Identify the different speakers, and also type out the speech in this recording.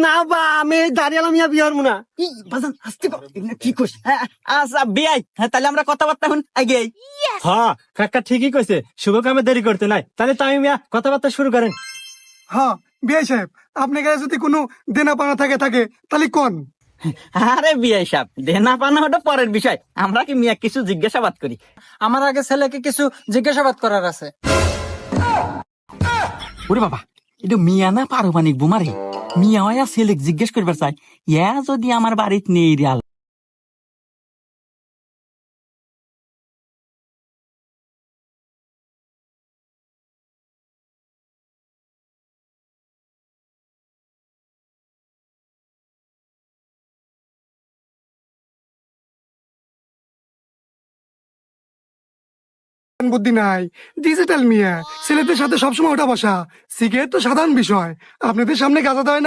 Speaker 1: না বা আমি দাঁড়িয়ে মিয়া বিয়ে হবো না। বাজান আসতে কি কইস?
Speaker 2: আচ্ছা বিয়াই, তাহলে আমরা কথাবার্তা এখন আগে।
Speaker 3: হ্যাঁ কাকা ঠিকই কইছে, শুভ কামে দেরি করতে নাই। তাহলে তামিম মিয়া কথাবার্তা শুরু করেন।
Speaker 4: হ্যাঁ বিআই সাহেব, আপনার কাছে যদি কোনো দেনা পানা থাকে তাহলে কোন।
Speaker 2: আরে বিয়াই সাহেব, দেনা পানা ওটা পরের বিষয়, আমরা কি মিয়া কিছু জিজ্ঞাসাবাদ করি।
Speaker 5: আমার আগে ছেলেকে কিছু জিজ্ঞাসাবাদ করার আছে।
Speaker 2: ওরে বাবা, এটা মিয়া না পারমাণিক বোমারে? মিয়া হইয়া ছেলেক জিজ্ঞেস করবার চাই, ইয়া যদি আমার বাড়িতে নেই রে আল্লাহ।
Speaker 4: বুদ্ধি নাই, ডিজিটাল মিয়া, ছেলেদের সাথে সবসময় ওঠা বসা, সিগারেট তো সাধারণ বিষয়, আপনাদের সামনে গাঁজা দেয় না।